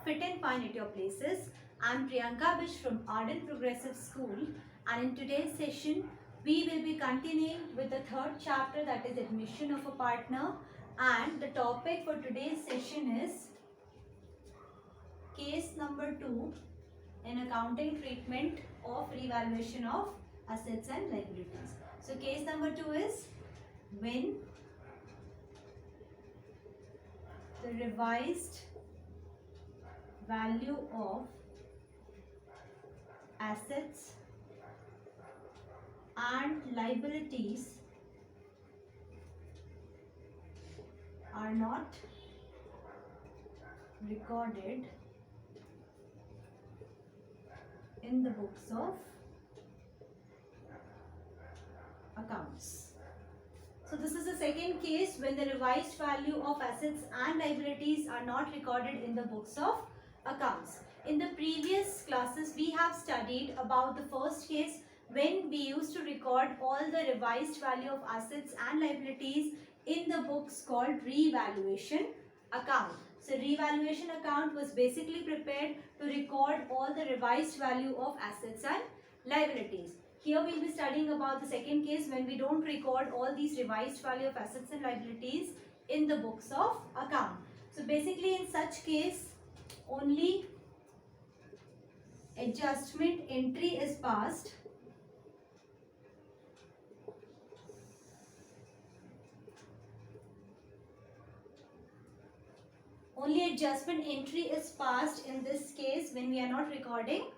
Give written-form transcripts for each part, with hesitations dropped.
Fit and Fine at Your Places. I'm Priyanka Bish from Arden Progressive School, and in today's session we will be continuing with the third chapter, that is admission of a partner, and the topic for today's session is case number 2 in accounting treatment of revaluation of assets and liabilities. So case number 2 is when the revised value of assets and liabilities are not recorded in the books of accounts. So this is the second case when the revised value of assets and liabilities are not recorded in the books of accounts. In the previous classes we have studied about the first case when we used to record all the revised value of assets and liabilities in the books called revaluation account. So revaluation account was basically prepared to record all the revised value of assets and liabilities. Here we will be studying about the second case when we don't record all these revised value of assets and liabilities in the books of account. So basically in such case only adjustment entry is passed in this case when we are not recording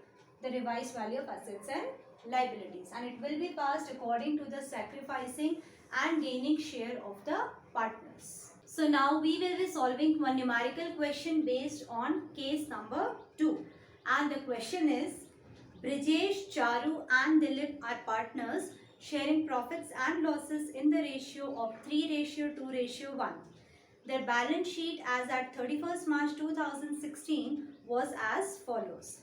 the revised value of assets and liabilities, and it will be passed according to the sacrificing and gaining share of the partners. So now we will be solving one numerical question based on case number 2, and the question is Brijesh, Charu and Dilip are partners sharing profits and losses in the ratio of 3:2:1. Their balance sheet as at 31st March 2016 was as follows.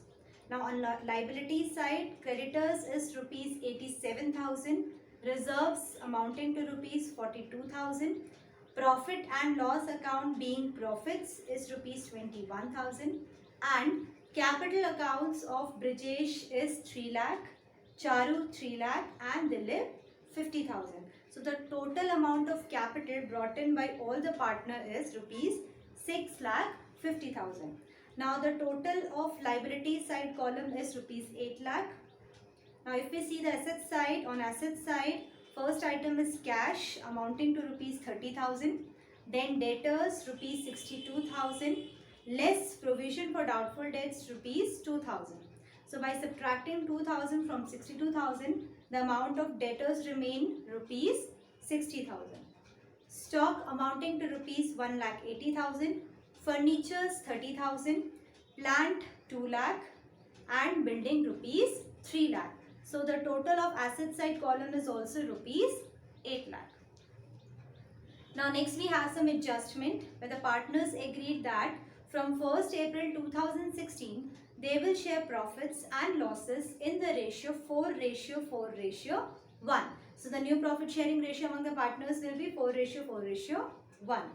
Now on liability side, creditors is rupees 87,000, reserves amounting to rupees 42,000, profit and loss account being profits is rupees 21,000, and capital accounts of Brijesh is 3 lakh, Charu 3 lakh and Dilip 50,000. So the total amount of capital brought in by all the partner is rupees 6,50,000. Now the total of liability side column is rupees 8 lakh. Now if we see the asset side, on asset side, first item is cash amounting to rupees 30,000. Then debtors rupees 62,000 less provision for doubtful debts rupees 2,000. So by subtracting 2,000 from 62,000, the amount of debtors remain rupees 60,000. Stock amounting to rupees 1,80,000. Furnitures 30,000, plant 2 lakh and building rupees 3 lakh. So the total of asset side column is also rupees 8 lakh. Now next we have some adjustment where the partners agreed that from 1st April 2016 they will share profits and losses in the ratio 4:4:1. So the new profit sharing ratio among the partners will be 4:4:1.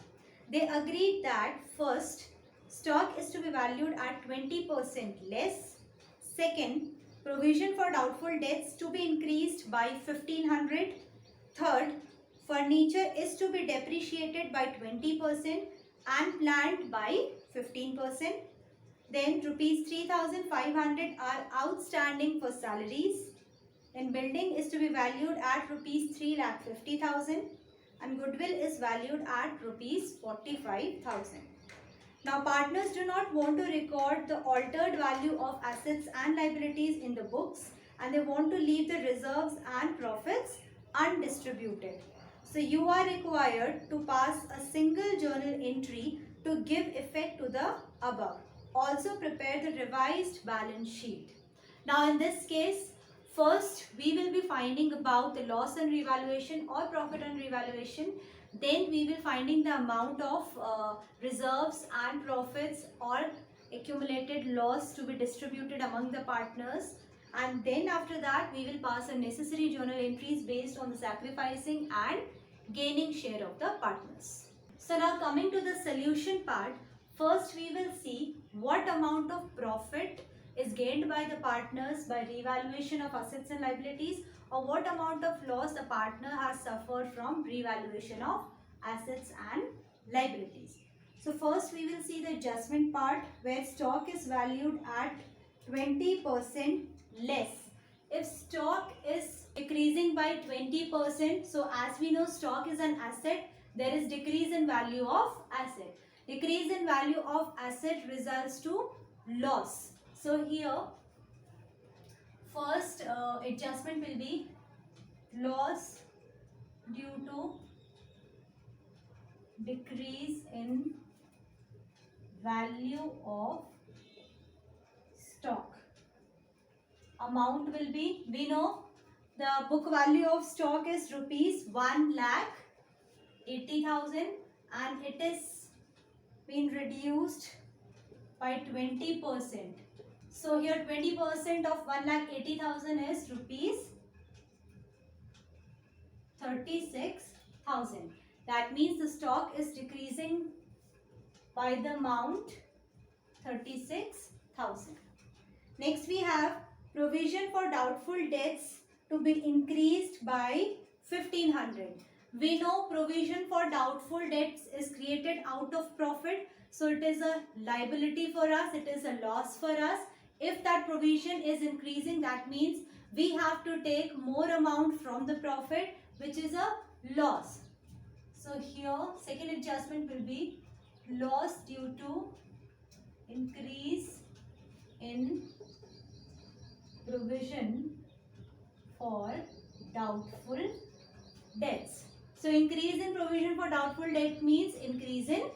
They agreed that first, stock is to be valued at 20% less. Second, provision for doubtful debts to be increased by 1,500. Third, furniture is to be depreciated by 20% and plant by 15%. Then rupees 3,500 are outstanding for salaries. Then building is to be valued at rupees 3,50,000. And goodwill is valued at rupees 45,000. Now partners do not want to record the altered value of assets and liabilities in the books, and they want to leave the reserves and profits undistributed. So you are required to pass a single journal entry to give effect to the above. Also prepare the revised balance sheet. Now in this case, first, we will be finding about the loss on revaluation or profit on revaluation. Then we will finding the amount of reserves and profits or accumulated loss to be distributed among the partners. And then after that, we will pass a necessary journal entries based on the sacrificing and gaining share of the partners. So now coming to the solution part. First we will see what amount of profit is gained by the partners by revaluation of assets and liabilities, or what amount of loss the partner has suffered from revaluation of assets and liabilities. So first we will see the adjustment part, where stock is valued at 20% less. If stock is decreasing by 20%, so as we know stock is an asset, there is decrease in value of asset. Decrease in value of asset results to loss. So here first adjustment will be loss due to decrease in value of stock. Amount will be, we know the book value of stock is rupees 1,80,000 and it is been reduced by 20%. So here 20% of 1,80,000 is rupees 36,000. That means the stock is decreasing by the amount 36,000. Next we have provision for doubtful debts to be increased by 1,500. We know provision for doubtful debts is created out of profit. So it is a liability for us, it is a loss for us. If that provision is increasing, that means we have to take more amount from the profit, which is a loss. So here second adjustment will be loss due to increase in provision for doubtful debts. So increase in provision for doubtful debt means increase in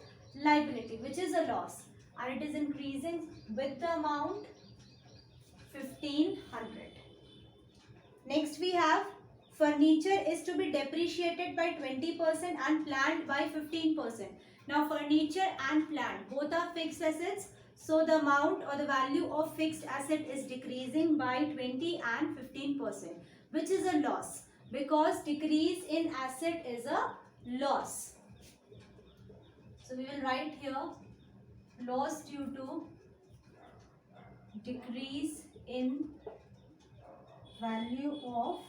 liability, which is a loss, and it is increasing with the amount 1,500. Next we have furniture is to be depreciated by 20% and plant by 15%. Now furniture and plant both are fixed assets, so the amount or the value of fixed asset is decreasing by 20 and 15%, which is a loss, because decrease in asset is a loss. So we will write here loss due to decrease in value of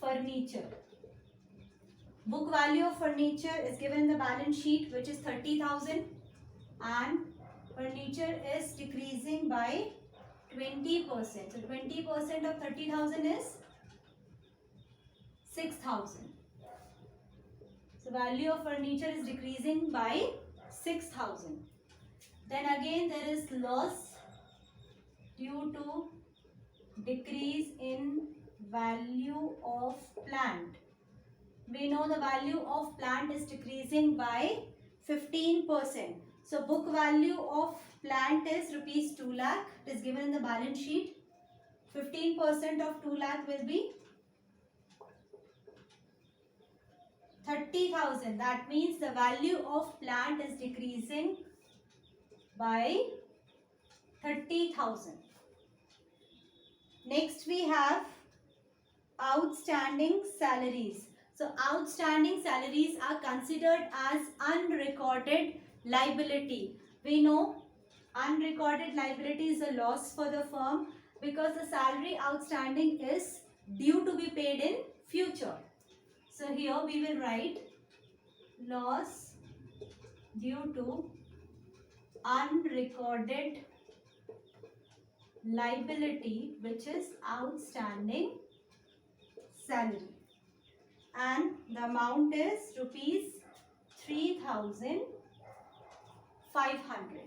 furniture. Book value of furniture is given in the balance sheet, which is 30,000, and furniture is decreasing by 20%. So 20% of 30,000 is 6,000. So value of furniture is decreasing by 6,000. Then again there is loss due to decrease in value of plant. We know the value of plant is decreasing by 15%. So book value of plant is rupees 2 lakh. It is given in the balance sheet. 15% of 2 lakh will be 30,000. That means the value of plant is decreasing by 30,000. Next we have outstanding salaries. So outstanding salaries are considered as unrecorded liability. We know unrecorded liability is a loss for the firm because the salary outstanding is due to be paid in future. So here we will write loss due to unrecorded liability, which is outstanding salary, and the amount is rupees 3,500.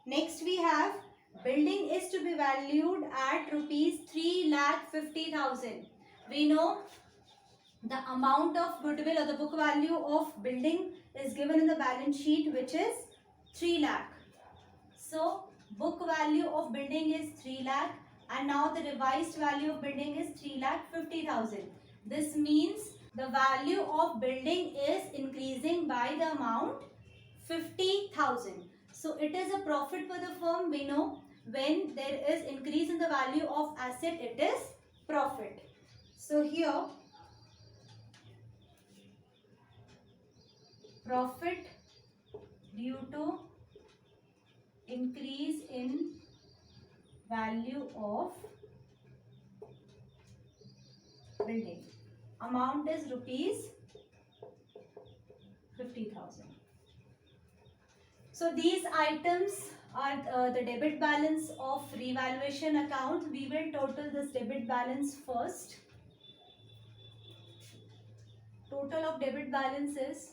Next we have building is to be valued at rupees 3,50,000. We know the amount of goodwill or the book value of building is given in the balance sheet, which is 3 lakh. So book value of building is 3 lakh and now the revised value of building is 3,50,000. This means the value of building is increasing by the amount 50,000. So it is a profit for the firm. We know when there is increase in the value of asset, it is profit. So here profit due to increase in value of building. Amount is rupees 50,000. So these items are the debit balance of revaluation account. We will total this debit balance first. Total of debit balance is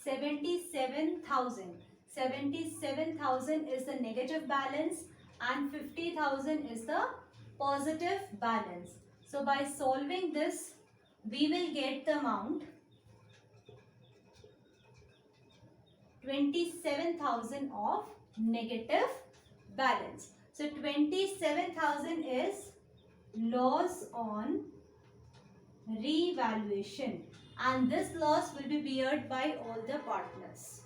77,000. 77,000 is the negative balance and 50,000 is the positive balance. So by solving this, we will get the amount 27,000 of negative balance. So 27,000 is loss on revaluation, and this loss will be beared by all the partners.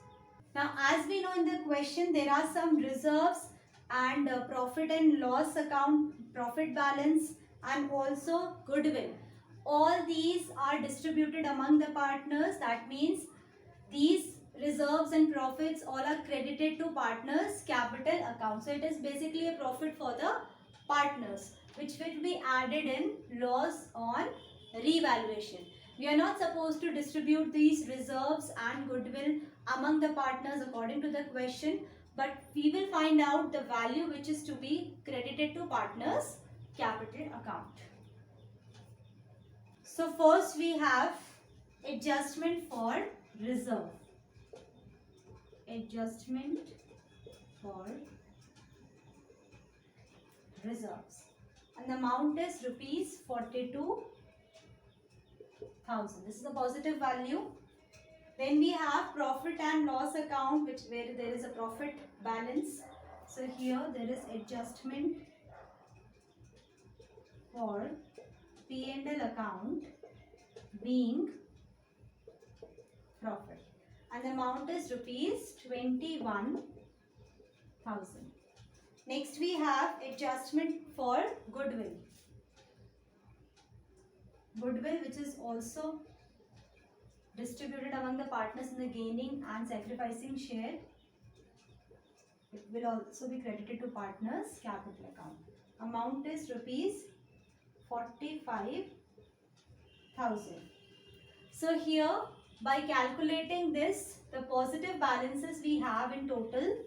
Now, as we know in the question, there are some reserves and profit and loss account, profit balance, and also goodwill. All these are distributed among the partners. That means these reserves and profits all are credited to partners' capital account. So it is basically a profit for the partners, which will be added in loss on revaluation. We are not supposed to distribute these reserves and goodwill among the partners according to the question, but we will find out the value which is to be credited to partners' capital account. So first we have adjustment for reserve. Adjustment for reserves, and the amount is rupees 42,000. This is a positive value. Then we have profit and loss account, where there is a profit balance. So here there is adjustment for P&L account being profit, and the amount is rupees 21,000. Next we have adjustment for goodwill. Goodwill, which is also distributed among the partners in the gaining and sacrificing share. It will also be credited to partners' capital account. Amount is rupees 45,000. So here, by calculating this, the positive balances we have in total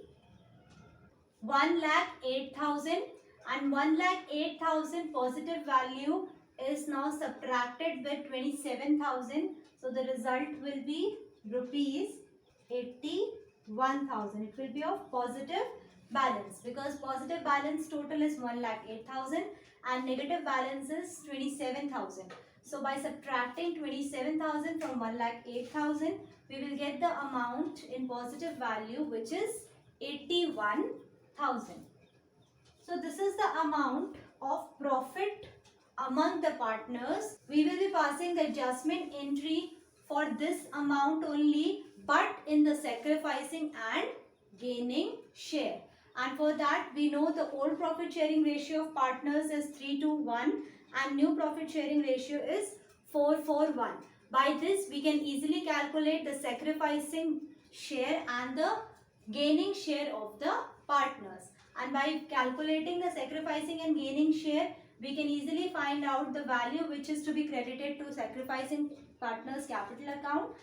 1,08,000, and 1,08,000 positive value is now subtracted with 27,000. So the result will be rupees 81,000. It will be of positive balance, because positive balance total is 1,08,000 and negative balance is 27,000. So by subtracting 27,000 from 1,08,000, we will get the amount in positive value, which is 81,000. So this is the amount of profit among the partners. We will be passing the adjustment entry for this amount only, but in the sacrificing and gaining share. And for that, we know the old profit sharing ratio of partners is 3:1 and new profit sharing ratio is 4:1. By this, we can easily calculate the sacrificing share and the gaining share of the partners. And by calculating the sacrificing and gaining share, we can easily find out the value which is to be credited to sacrificing partners' capital account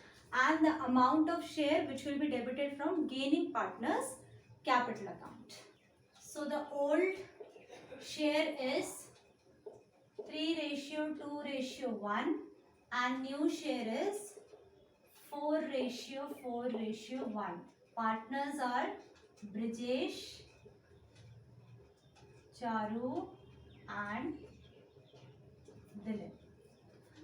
and the amount of share which will be debited from gaining partners' capital account. So the old share is 3:2:1 and new share is 4:4:1. Partners are Brijesh, Charu and Dilip.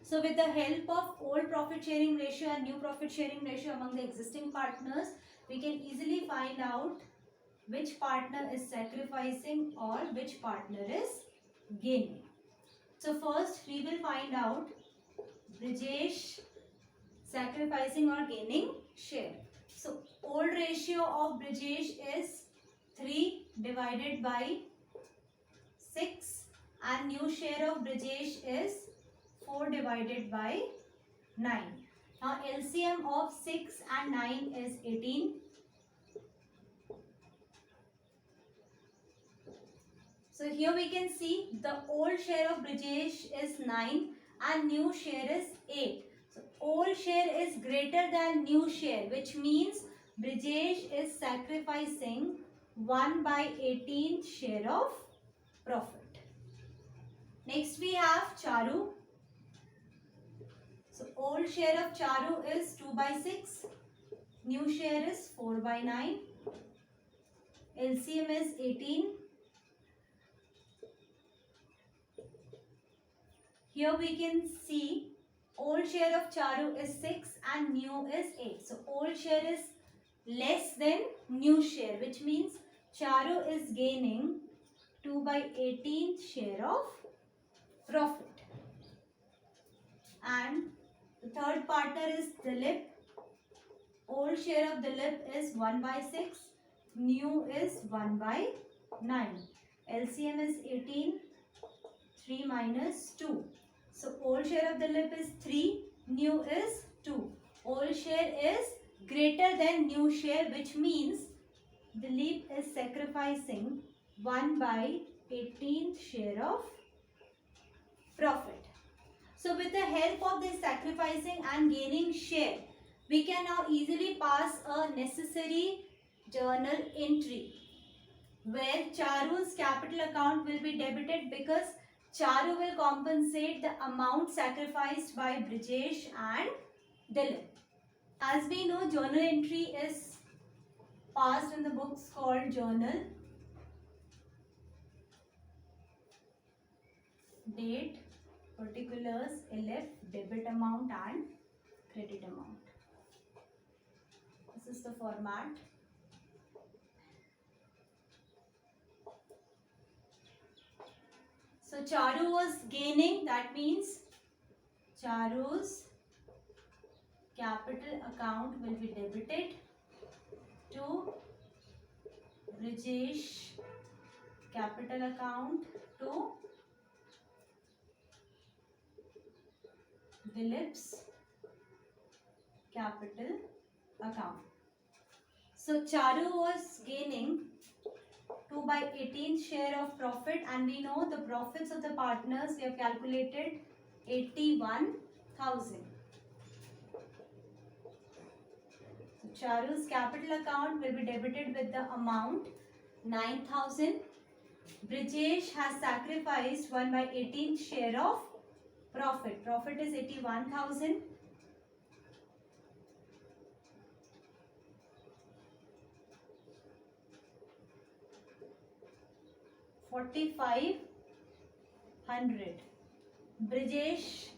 So with the help of old profit sharing ratio and new profit sharing ratio among the existing partners, we can easily find out which partner is sacrificing or which partner is gaining. So first we will find out Brijesh sacrificing or gaining share. So old ratio of Brijesh is 3/6 and new share of Brijesh is 4/9. Now LCM of 6 and 9 is 18. So here we can see the old share of Brijesh is 9 and new share is 8. So old share is greater than new share, which means Brijesh is sacrificing 1 by 18th share of profit. Next we have Charu. So old share of Charu is 2 by 6. New share is 4 by 9. LCM is 18. Here we can see old share of Charu is 6 and new is 8. So old share is less than new share, which means Charu is gaining 2 by 18th share of profit. And the third partner is Dilip. Old share of Dilip is 1 by 6. New is 1 by 9. LCM is 18. 3 minus 2. So old share of Dilip is 3. New is 2. Old share is greater than new share, which means Dilip is sacrificing 1 by 18th share of profit. So with the help of this sacrificing and gaining share, we can now easily pass a necessary journal entry where Charu's capital account will be debited because Charu will compensate the amount sacrificed by Brijesh and Dilip. As we know, journal entry is passed in the books called journal. Date, particulars, LF, debit amount and credit amount. This is the format. So Charu was gaining, that means Charu's capital account will be debited to Brijesh capital account to Dilip's capital account. So Charu was gaining 2 by 18th share of profit, and we know the profits of the partners, we have calculated 81,000. So Charu's capital account will be debited with the amount 9,000. Brijesh has sacrificed 1 by 18th share of profit. Profit is 81,000. $4,500. Brijesh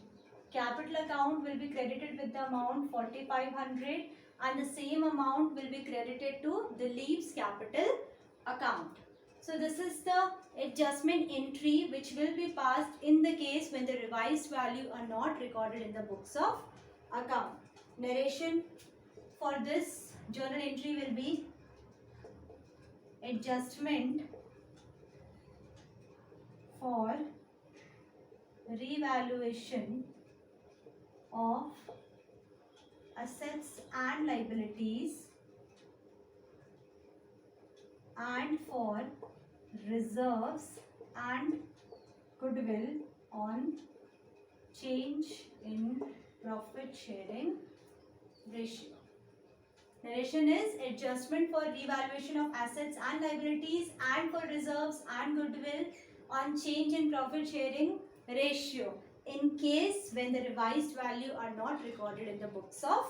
capital account will be credited with the amount 4,500 and the same amount will be credited to Dilip's capital account. So this is the adjustment entry which will be passed in the case when the revised value are not recorded in the books of account. Narration for this journal entry will be adjustment for revaluation of assets and liabilities and for reserves and goodwill on change in profit sharing ratio. Narration is adjustment for revaluation of assets and liabilities and for reserves and goodwill on change in profit sharing ratio in case when the revised value are not recorded in the books of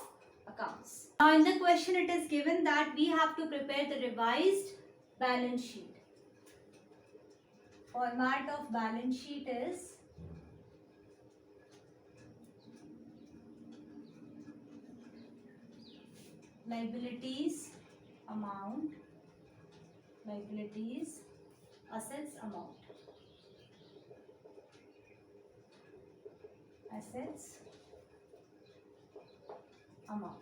accounts. Now in the question it is given that we have to prepare the revised balance sheet. Format of balance sheet is liabilities amount, liabilities, assets amount. Assets amount.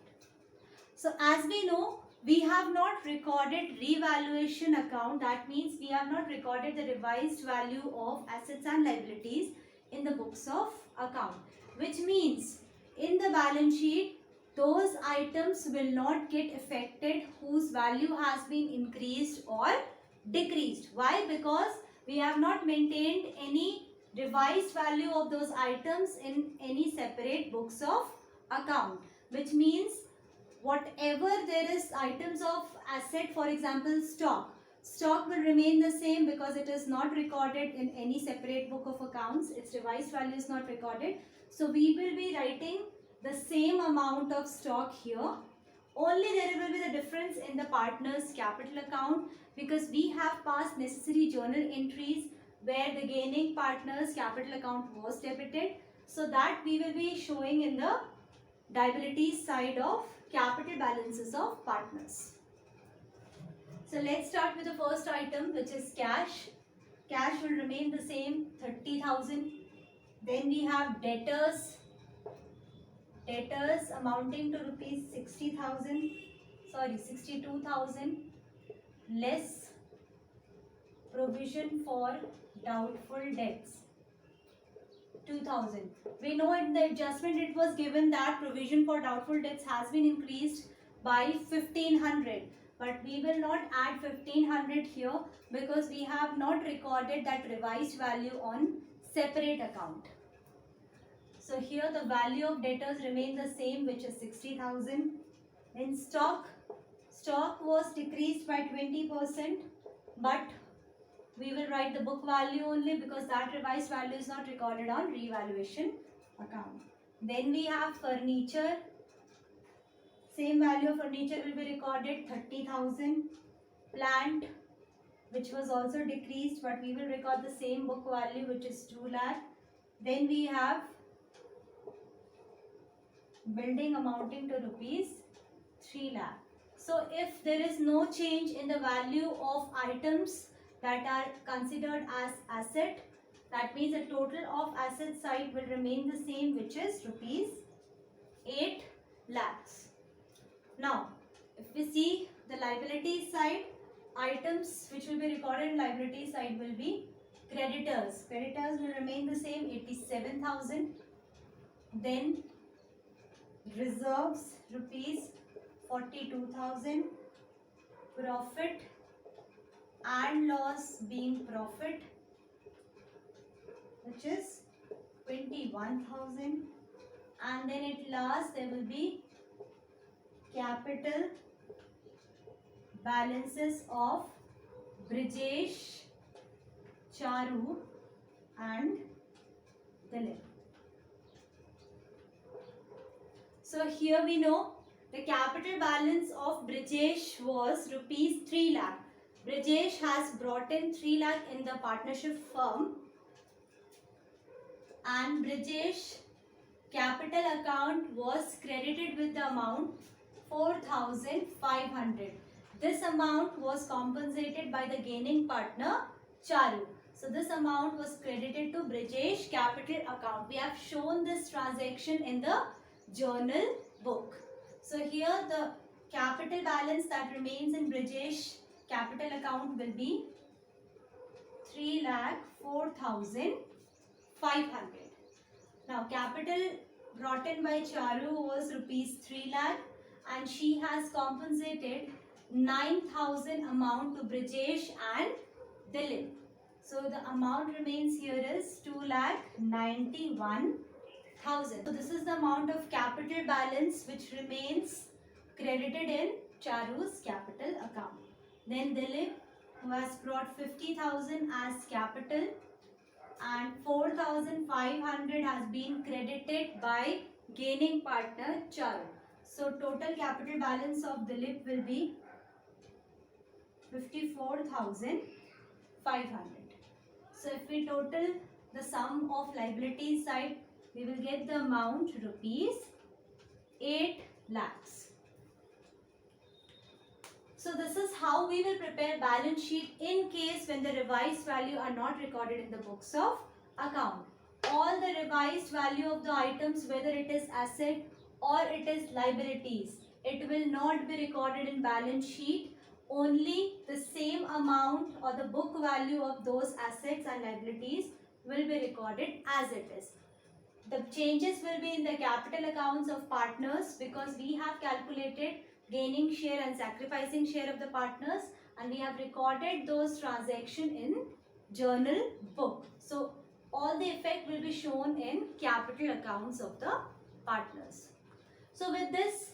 So as we know, we have not recorded revaluation account. That means we have not recorded the revised value of assets and liabilities in the books of account. Which means in the balance sheet, those items will not get affected whose value has been increased or decreased. Why? Because we have not maintained any revised value of those items in any separate books of account, which means whatever there is items of asset, for example stock will remain the same because it is not recorded in any separate book of accounts, its revised value is not recorded. So we will be writing the same amount of stock here, only there will be the difference in the partner's capital account, because we have passed necessary journal entries where the gaining partner's capital account was debited, so that we will be showing in the liabilities side of capital balances of partners. So let's start with the first item, which is cash. Cash will remain the same, 30,000. Then we have debtors. Debtors amounting to rupees 62,000 less provision for doubtful debts, 2,000. We know in the adjustment it was given that provision for doubtful debts has been increased by 1,500, but we will not add 1,500 here because we have not recorded that revised value on separate account. So here the value of debtors remain the same, which is 60,000. In stock was decreased by 20%, but we will write the book value only because that revised value is not recorded on revaluation account. Then we have furniture. Same value of furniture will be recorded, 30,000. Plant, which was also decreased, but we will record the same book value, which is 2 lakh. Then we have building amounting to rupees 3 lakh. So if there is no change in the value of items that are considered as asset, that means the total of asset side will remain the same, which is rupees 8 lakhs. Now, if we see the liability side, items which will be recorded in liability side will be creditors. Creditors will remain the same, 87,000. Then reserves, rupees 42,000. Profit and loss being profit, which is 21,000. And then at last there will be capital balances of Brijesh, Charu and Dilip. So here we know the capital balance of Brijesh was rupees 3 lakh. Brijesh has brought in 3 lakh in the partnership firm, and Brijesh capital account was credited with the amount 4,500. This amount was compensated by the gaining partner Charu. So this amount was credited to Brijesh capital account. We have shown this transaction in the journal book. So here the capital balance that remains in Brijesh capital account will be 3,04,500. Now capital brought in by Charu was rupees 3 lakh, and she has compensated 9,000 amount to Brijesh and Dilip. So the amount remains here is 2,91,000. So this is the amount of capital balance which remains credited in Charu's capital account. Then Dilip, who has brought 50,000 as capital, and 4,500 has been credited by gaining partner Charu. So total capital balance of Dilip will be 54,500. So if we total the sum of liabilities side, we will get the amount rupees 8 lakhs. So this is how we will prepare balance sheet in case when the revised value are not recorded in the books of account. All the revised value of the items, whether it is asset or it is liabilities, it will not be recorded in balance sheet. Only the same amount or the book value of those assets and liabilities will be recorded as it is. The changes will be in the capital accounts of partners because we have calculated gaining share and sacrificing share of the partners, and we have recorded those transactions in journal book. So all the effect will be shown in capital accounts of the partners. So with this,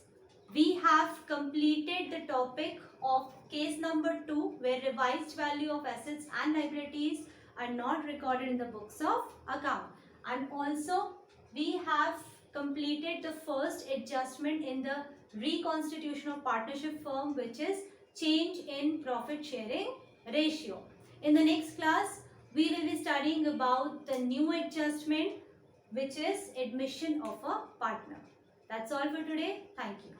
we have completed the topic of case number 2, where revised value of assets and liabilities are not recorded in the books of account. And also we have completed the first adjustment in the reconstitution of partnership firm, which is change in profit sharing ratio. In the next class, we will be studying about the new adjustment, which is admission of a partner. That's all for today. Thank you.